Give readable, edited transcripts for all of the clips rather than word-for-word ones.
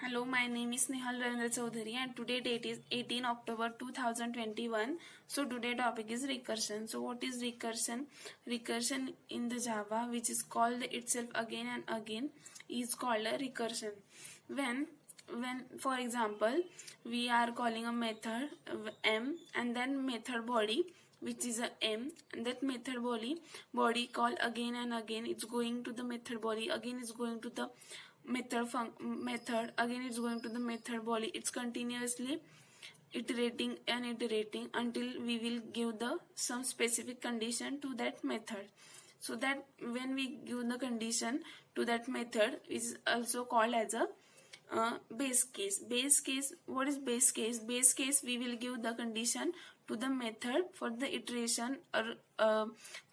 Hello, my name is Nehal Ravindra Chaudhary and today date is 18 October 2021. So today topic is recursion. So what is recursion? Recursion in the Java, which is called itself again and again, is called a recursion. When for example we are calling a method m and then method body which is a m, and that method body call again and again, it's going to the method body, again it's going to the method, again it's going to the method body. It's continuously iterating and iterating until we will give the some specific condition to that method. So that when we give the condition to that method is also called as a base case. Base case, what is base case? Base case, we will give the condition to the method for the iteration or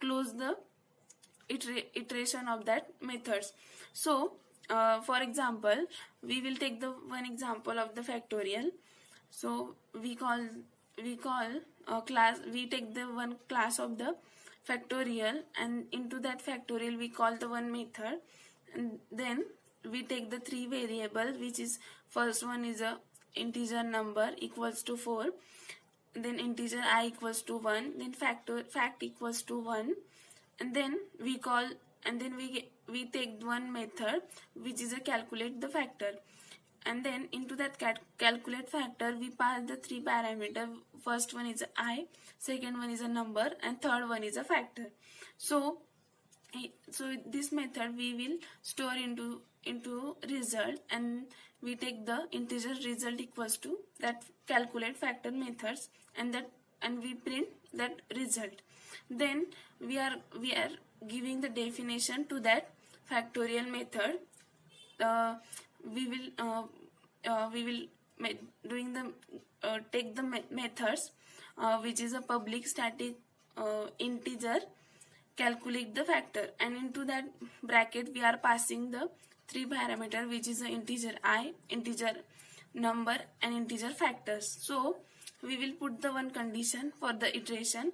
close the iteration of that methods. So for example, we will take the one example of the factorial. So we take the one class of the factorial, and into that factorial we call the one method, and then we take the three variable, which is first one is a integer number equals to 4, then integer I equals to 1, then fact equals to 1, and then we take one method which is a calculate the factor, and then into that calculate factor we pass the three parameter. First one is a I, second one is a number, and third one is a factor. So this method we will store into result, and we take the integer result equals to that calculate factor methods, and we print that result. Then we are giving the definition to that factorial method. We will take the methods which is a public static integer calculate the factor, and into that bracket we are passing the three parameter, which is a integer I, integer number, and integer factors. So we will put the one condition for the iteration,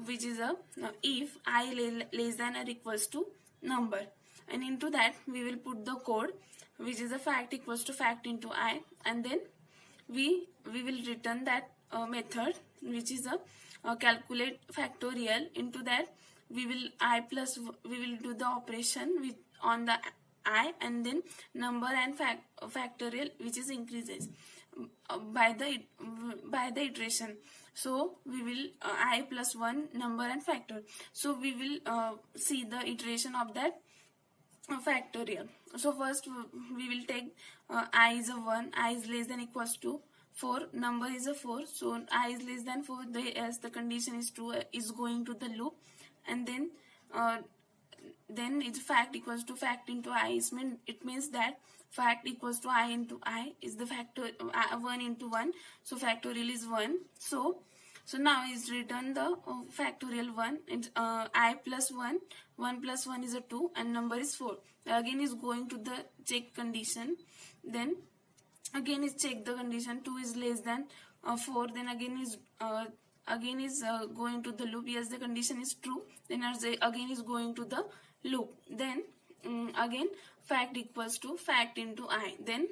which is a if I less than or equals to number, and into that we will put the code, which is a fact equals to fact into I, and then we will return that method which is a calculate factorial. Into that we will do the operation with on the I, and then number and factorial, which is increases by the iteration. So we will I plus 1 number and factor. So we will see the iteration of that factorial. So first we will take I is a 1, I is less than equals to 4, number is a 4, so I is less than 4, as the condition is true, is going to the loop, and then it's fact equals to fact into I. It means that fact equals to I into I is the factor 1 into 1, so factorial is 1. So now is written the factorial 1. It's I plus 1, 1 plus 1 is a 2, and number is 4. Again is going to the check condition, then again is check the condition 2 is less than 4, then again is going to the loop. Yes, the condition is true, then again is going to the loop. Then again fact equals to fact into I, then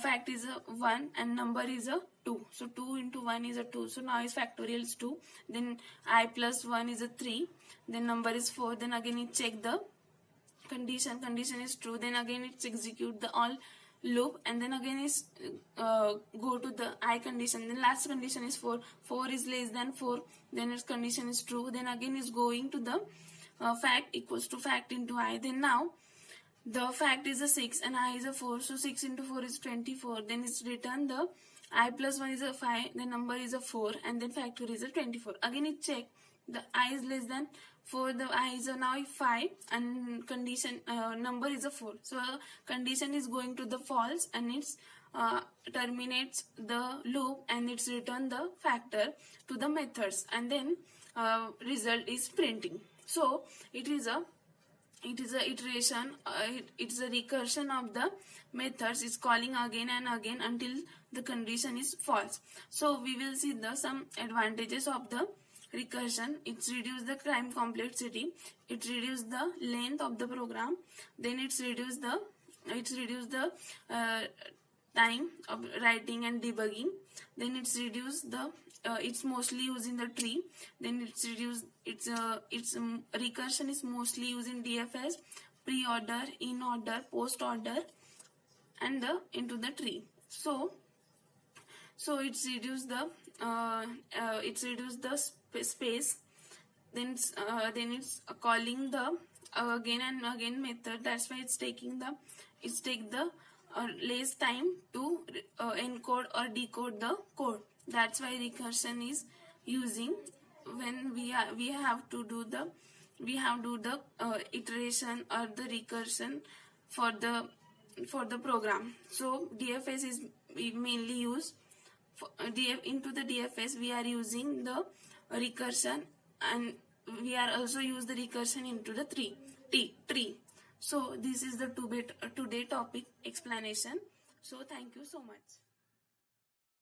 fact is a 1 and number is a 2, so 2 into 1 is a 2, so now is factorial is 2, then I plus 1 is a 3, then number is 4, then again it check the condition is true, then again it's execute the all loop, and then again is go to the I condition, then last condition is 4 is less than 4, then its condition is true, then again is going to the fact equals to fact into I. Then now the fact is a 6 and I is a 4, so 6 into 4 is 24, then it's written the I plus 1 is a 5, the number is a 4, and then factor is a 24. Again it check the I is less than 4, the I is a now 5, and condition number is a 4, so condition is going to the false, and it's terminates the loop, and it's return the factor to the methods, and then result is printing. So it is a iteration, it's a recursion of the methods. It's calling again and again until the condition is false. So we will see the some advantages of the recursion. It's reduce the time complexity, it reduce the length of the program, then it's reduce the time of writing and debugging. Then it's reduce the it's mostly used in the tree. Then it's reduced its recursion is mostly used in DFS, pre-order, in order, post order, and into the tree. So it's reduce the space. Then it's calling the again and again method. That's why it's take the less time to encode or decode the code. That's why recursion is using when we have to do the iteration or the recursion for the program. So DFS is mainly used into the DFS. We are using the recursion, and we are also use the recursion into the tree. So this is the today topic explanation. So thank you so much.